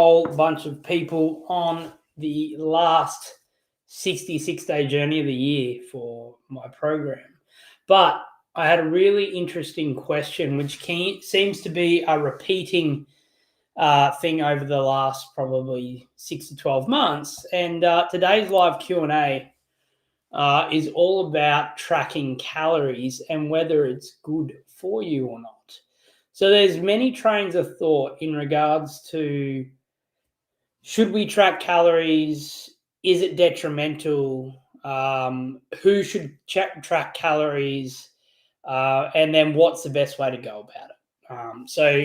whole bunch of people on the last 66-day journey of the year for my program. But I had a really interesting question, which seems to be a repeating thing over the last probably 6 to 12 months. And today's live Q&A is all about tracking calories and whether it's good for you or not. So there's many trains of thought in regards to, should we track calories? Is it detrimental? Who should track calories? And then what's the best way to go about it? So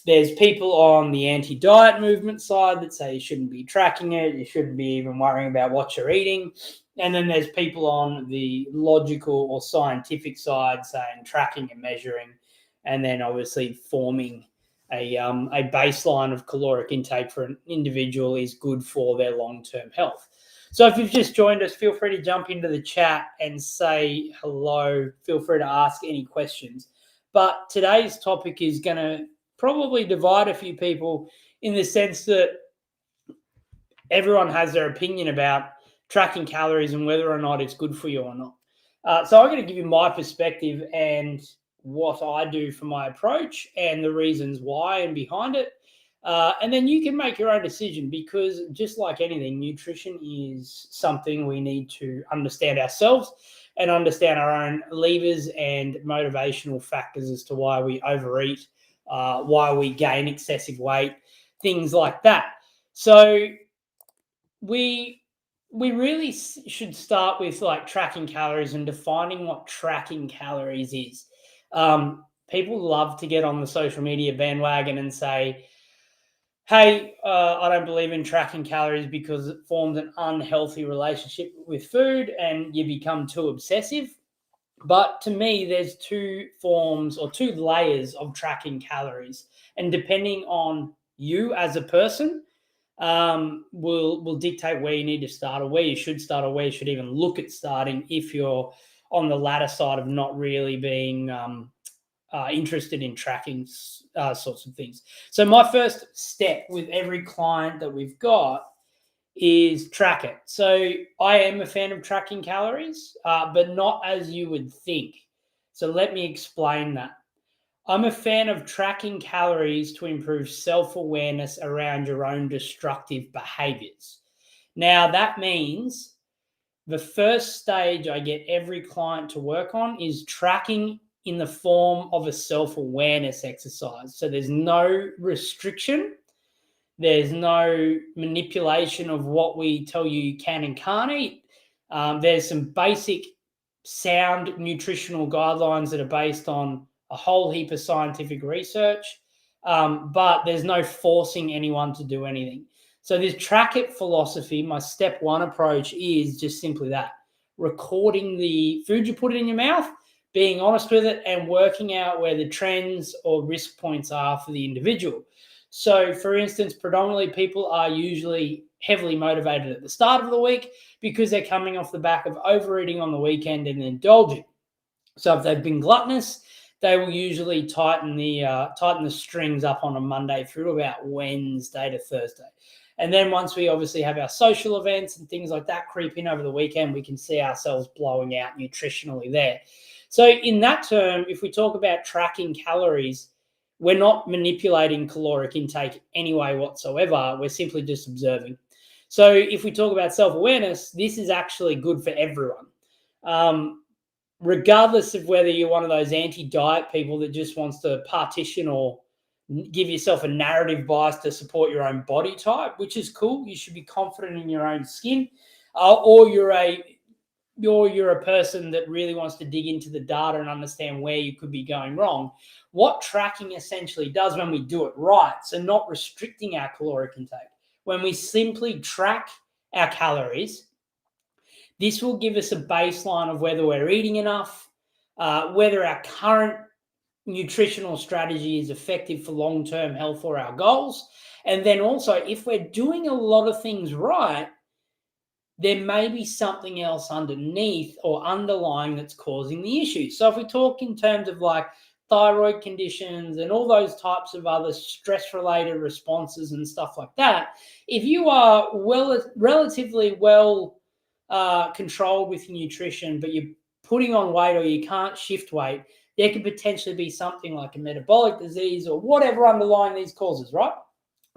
there's people on the anti-diet movement side that say you shouldn't be tracking it. You shouldn't be even worrying about what you're eating. And then there's people on the logical or scientific side saying tracking and measuring, and then obviously forming a baseline of caloric intake for an individual is good for their long-term health. So if you've just joined us, feel free to jump into the chat and say hello. Feel free to ask any questions. But today's topic is going to probably divide a few people in the sense that everyone has their opinion about tracking calories and whether or not it's good for you or not. So I'm going to give you my perspective and what I do for my approach and the reasons why and behind it. And then you can make your own decision, because just like anything, nutrition is something we need to understand ourselves and understand our own levers and motivational factors as to why we overeat, why we gain excessive weight, things like that. So we really should start with like tracking calories and defining what tracking calories is. People love to get on the social media bandwagon and say, hey, I don't believe in tracking calories because it forms an unhealthy relationship with food and you become too obsessive. But to me, there's two forms or two layers of tracking calories. And depending on you as a person, will dictate where you need to start, or where you should start, or where you should even look at starting if you're on the latter side of not really being interested in tracking sorts of things. So my first step with every client that we've got is track it. So I am a fan of tracking calories, but not as you would think. So let me explain that. I'm a fan of tracking calories to improve self-awareness around your own destructive behaviors. Now, that means the first stage I get every client to work on is tracking in the form of a self-awareness exercise. So there's no restriction. There's no manipulation of what we tell you can and can't eat. There's some basic sound nutritional guidelines that are based on a whole heap of scientific research, but there's no forcing anyone to do anything. So this track it philosophy, my step one approach is just simply that: recording the food you put in your mouth, being honest with it, and working out where the trends or risk points are for the individual. So for instance, predominantly people are usually heavily motivated at the start of the week because they're coming off the back of overeating on the weekend and indulging. So if they've been gluttonous, they will usually tighten the strings up on a Monday through about Wednesday to Thursday. And then once we obviously have our social events and things like that creep in over the weekend, we can see ourselves blowing out nutritionally there. So in that term, if we talk about tracking calories, we're not manipulating caloric intake anyway whatsoever. We're simply just observing. So if we talk about self-awareness, this is actually good for everyone. Regardless of whether you're one of those anti-diet people that just wants to partition or give yourself a narrative bias to support your own body type, which is cool. You should be confident in your own skin, or you're a person that really wants to dig into the data and understand where you could be going wrong. What tracking essentially does when we do it right, so not restricting our caloric intake, when we simply track our calories, this will give us a baseline of whether we're eating enough, whether our current nutritional strategy is effective for long-term health or our goals. And then also, if we're doing a lot of things right, there may be something else underneath or underlying that's causing the issue. So if we talk in terms of like thyroid conditions and all those types of other stress-related responses and stuff like that, if you are relatively well controlled with your nutrition, but you're putting on weight or you can't shift weight, there could potentially be something like a metabolic disease or whatever underlying these causes, right?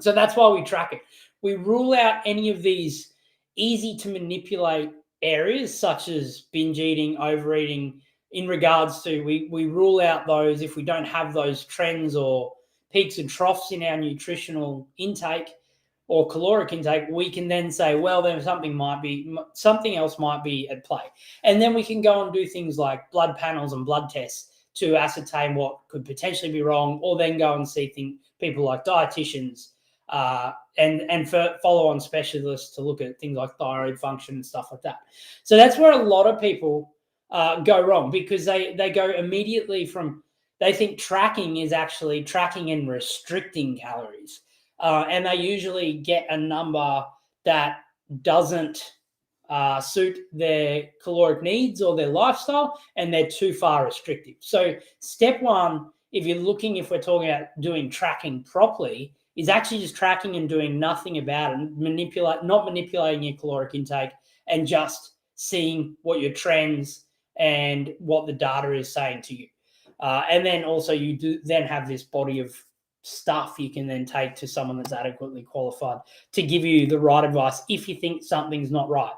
So that's why we track it. We rule out any of these easy to manipulate areas such as binge eating, overeating. In regards to, we rule out those if we don't have those trends or peaks and troughs in our nutritional intake or caloric intake. We can then say, well, then something else might be at play. And then we can go and do things like blood panels and blood tests to ascertain what could potentially be wrong, or then go and see people like dietitians and for follow-on specialists to look at things like thyroid function and stuff like that. So that's where a lot of people go wrong, because they go immediately from, they think tracking is actually tracking and restricting calories. And they usually get a number that doesn't suit their caloric needs or their lifestyle, and they're too far restrictive. So step one, if we're talking about doing tracking properly, is actually just tracking and doing nothing about it, not manipulating your caloric intake, and just seeing what your trends and what the data is saying to you. And then also you do then have this body of stuff you can then take to someone that's adequately qualified to give you the right advice if you think something's not right.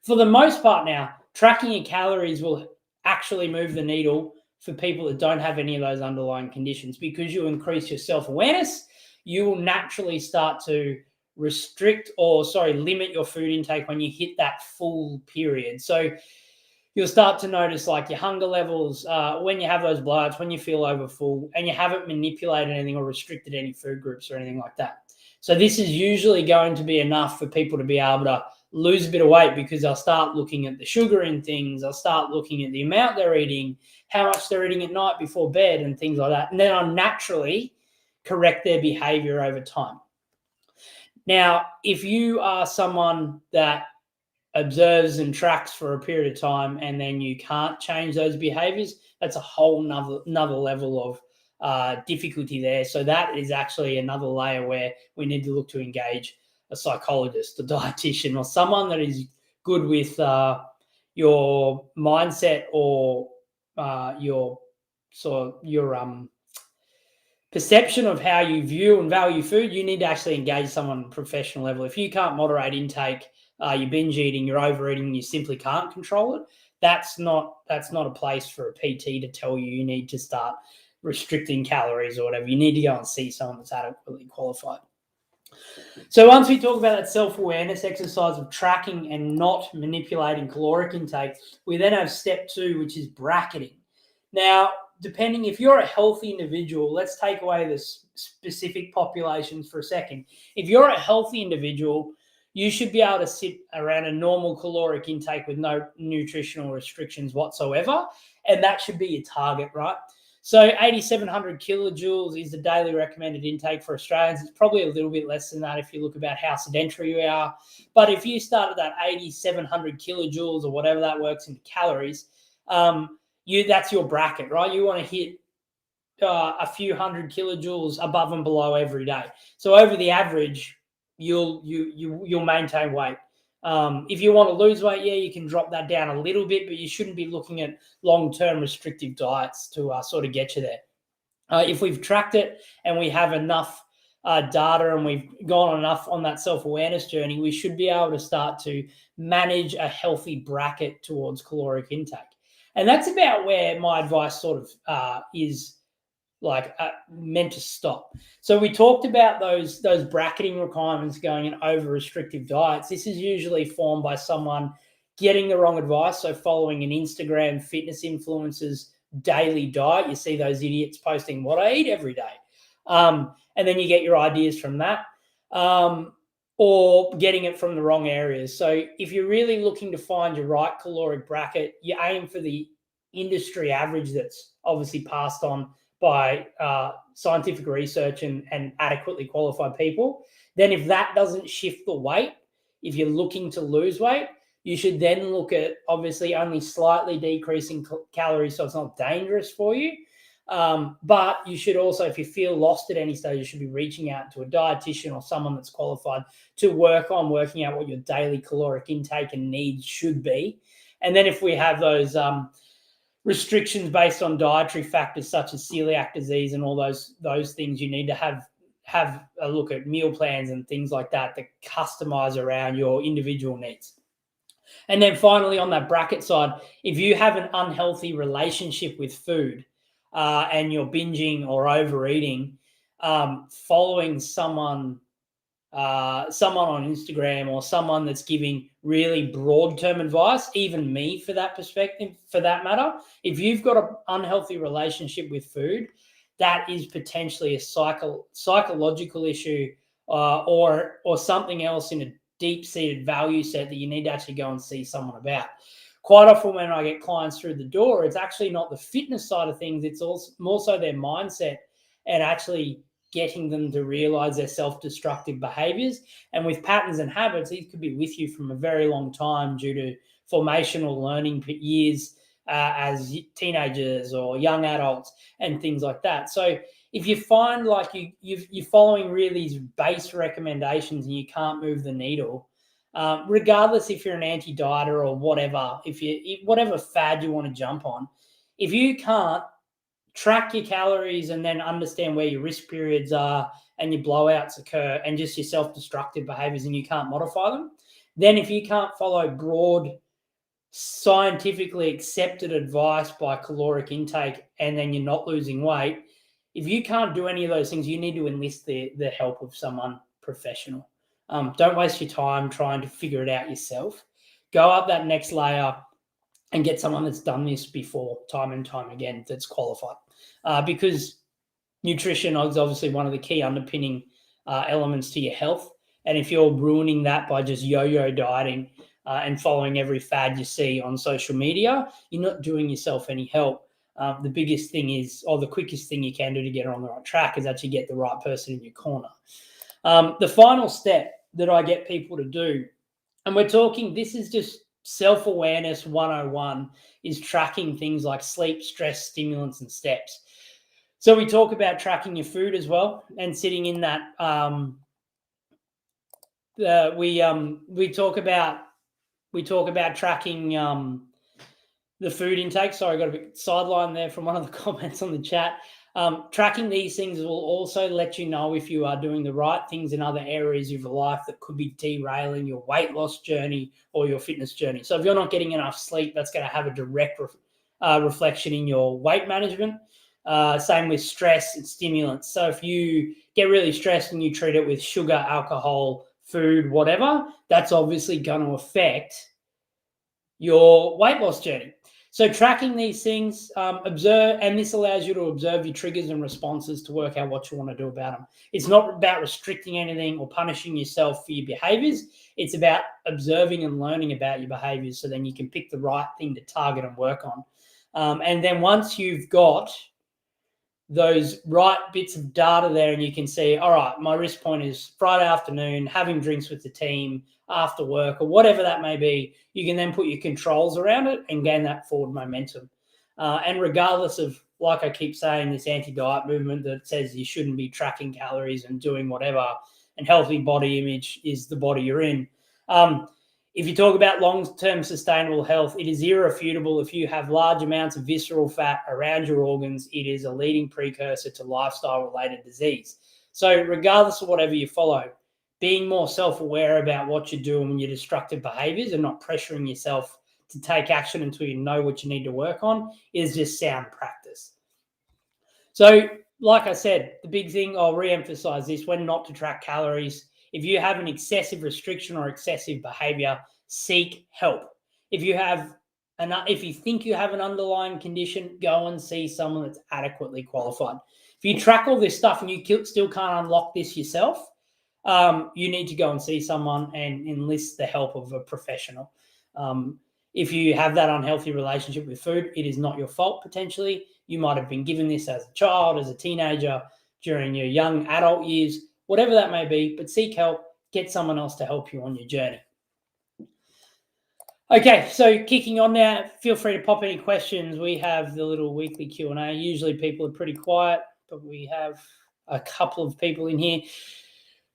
For the most part now, tracking your calories will actually move the needle for people that don't have any of those underlying conditions, because you increase your self-awareness. You will naturally start to limit your food intake when you hit that full period. So you'll start to notice like your hunger levels, when you have those blowouts, when you feel overfull, and you haven't manipulated anything or restricted any food groups or anything like that. So this is usually going to be enough for people to be able to lose a bit of weight, because they'll start looking at the sugar in things, they'll start looking at the amount they're eating, how much they're eating at night before bed, and things like that. And then I'll naturally correct their behavior over time. Now, if you are someone that observes and tracks for a period of time and then you can't change those behaviors, that's a whole another level of difficulty there. So that is actually another layer where we need to look to engage a psychologist, a dietitian, or someone that is good with your mindset or your perception of how you view and value food. You need to actually engage someone on a professional level. If you can't moderate intake, you're binge eating, you're overeating, you simply can't control it, that's not a place for a PT to tell you need to start restricting calories or whatever. You need to go and see someone that's adequately qualified. So once we talk about that self-awareness exercise of tracking and not manipulating caloric intake, we then have step 2, which is bracketing. Now, depending, if you're a healthy individual, let's take away the specific populations for a second. If you're a healthy individual, you should be able to sit around a normal caloric intake with no nutritional restrictions whatsoever, and that should be your target, right? So 8,700 kilojoules is the daily recommended intake for Australians. It's probably a little bit less than that if you look about how sedentary we are. But if you start at that 8,700 kilojoules or whatever that works into calories, that's your bracket, right? You want to hit a few hundred kilojoules above and below every day. So over the average, you'll maintain weight. If you want to lose weight, you can drop that down a little bit, but you shouldn't be looking at long-term restrictive diets to sort of get you there. If we've tracked it and we have enough data and we've gone enough on that self-awareness journey, we should be able to start to manage a healthy bracket towards caloric intake. And that's about where my advice sort of is meant to stop. So we talked about those bracketing requirements going in over restrictive diets. This is usually formed by someone getting the wrong advice. So following an Instagram fitness influencer's daily diet, you see those idiots posting what I eat every day. And then you get your ideas from that, or getting it from the wrong areas. So if you're really looking to find your right caloric bracket, you aim for the industry average that's obviously passed on by scientific research and adequately qualified people. Then if that doesn't shift the weight, if you're looking to lose weight, you should then look at obviously only slightly decreasing calories so it's not dangerous for you. But you should also, if you feel lost at any stage, you should be reaching out to a dietitian or someone that's qualified to work on working out what your daily caloric intake and needs should be. And then if we have those restrictions based on dietary factors such as celiac disease and all those things, you need to have a look at meal plans and things like that that customize around your individual needs. And then finally, on that bracket side, if you have an unhealthy relationship with food and you're binging or overeating, following someone on Instagram or someone that's giving really broad term advice, even me for that perspective, for that matter, if you've got an unhealthy relationship with food, that is potentially a psychological issue or something else in a deep-seated value set that you need to actually go and see someone about. Quite often when I get clients through the door, it's actually not the fitness side of things, it's also more so their mindset and actually getting them to realize their self-destructive behaviors. And with patterns and habits, these could be with you from a very long time due to formational learning years as teenagers or young adults and things like that. So if you find like you're following really these base recommendations and you can't move the needle, regardless if you're an anti-dieter or whatever, whatever fad you want to jump on, if you can't track your calories and then understand where your risk periods are and your blowouts occur and just your self-destructive behaviors and you can't modify them, then if you can't follow broad, scientifically accepted advice by caloric intake and then you're not losing weight, if you can't do any of those things, you need to enlist the help of someone professional. Don't waste your time trying to figure it out yourself. Go up that next layer and get someone that's done this before time and time again that's qualified. Because nutrition is obviously one of the key underpinning elements to your health. And if you're ruining that by just yo-yo dieting and following every fad you see on social media, you're not doing yourself any help. The biggest thing is, or the quickest thing you can do to get on the right track is actually get the right person in your corner. The final step that I get people to do, and we're talking, this is just self-awareness 101, is tracking things like sleep, stress, stimulants, and steps. So we talk about tracking your food as well, and sitting in that. We talk about tracking the food intake. Sorry, I got a bit sidelined there from one of the comments on the chat. Tracking these things will also let you know if you are doing the right things in other areas of your life that could be derailing your weight loss journey or your fitness journey. So if you're not getting enough sleep, that's going to have a direct reflection in your weight management. Same with stress and stimulants. So if you get really stressed and you treat it with sugar, alcohol, food, whatever, that's obviously going to affect your weight loss journey. So tracking these things, observe, and this allows you to observe your triggers and responses to work out what you want to do about them. It's not about restricting anything or punishing yourself for your behaviors. It's about observing and learning about your behaviors so then you can pick the right thing to target and work on. And then once you've got those right bits of data there and you can see, all right, my risk point is Friday afternoon, having drinks with the team after work or whatever that may be, you can then put your controls around it and gain that forward momentum. And regardless of, like I keep saying, this anti-diet movement that says you shouldn't be tracking calories and doing whatever, and healthy body image is the body you're in. If you talk about long-term sustainable health, it is irrefutable. If you have large amounts of visceral fat around your organs, it is a leading precursor to lifestyle-related disease. So regardless of whatever you follow, being more self-aware about what you're doing when your destructive behaviors and not pressuring yourself to take action until you know what you need to work on is just sound practice. So like I said, the big thing, I'll re-emphasize this, when not to track calories. If you have an excessive restriction or excessive behavior, seek help. If you think you have an underlying condition, go and see someone that's adequately qualified. If you track all this stuff and you still can't unlock this yourself, you need to go and see someone and enlist the help of a professional. If you have that unhealthy relationship with food, it is not your fault potentially. You might have been given this as a child, as a teenager, during your young adult years, whatever that may be, but seek help, get someone else to help you on your journey. Okay, so kicking on now, feel free to pop any questions. We have the little weekly Q&A. Usually people are pretty quiet, but we have a couple of people in here.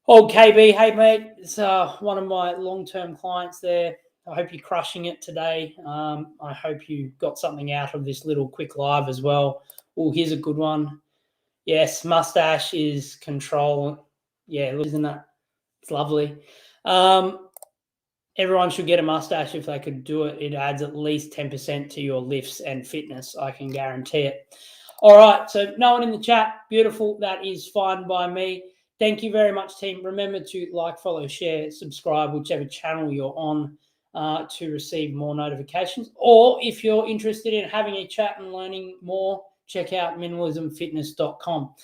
Old KB, hey mate, it's one of my long-term clients there. I hope you're crushing it today. I hope you got something out of this little quick live as well. Oh, here's a good one. Yes, mustache is control. Yeah, isn't that? It's lovely. Everyone should get a mustache if they could do it. It adds at least 10% to your lifts and fitness. I can guarantee it. All right, so no one in the chat. Beautiful. That is fine by me. Thank you very much, team. Remember to like, follow, share, subscribe, whichever channel you're on to receive more notifications. Or if you're interested in having a chat and learning more, check out minimalismfitness.com.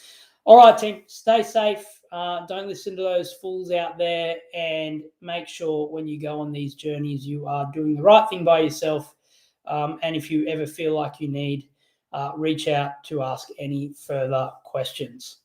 All right, team, stay safe. Don't listen to those fools out there, and make sure when you go on these journeys, you are doing the right thing by yourself. And if you ever feel like you need, reach out to ask any further questions.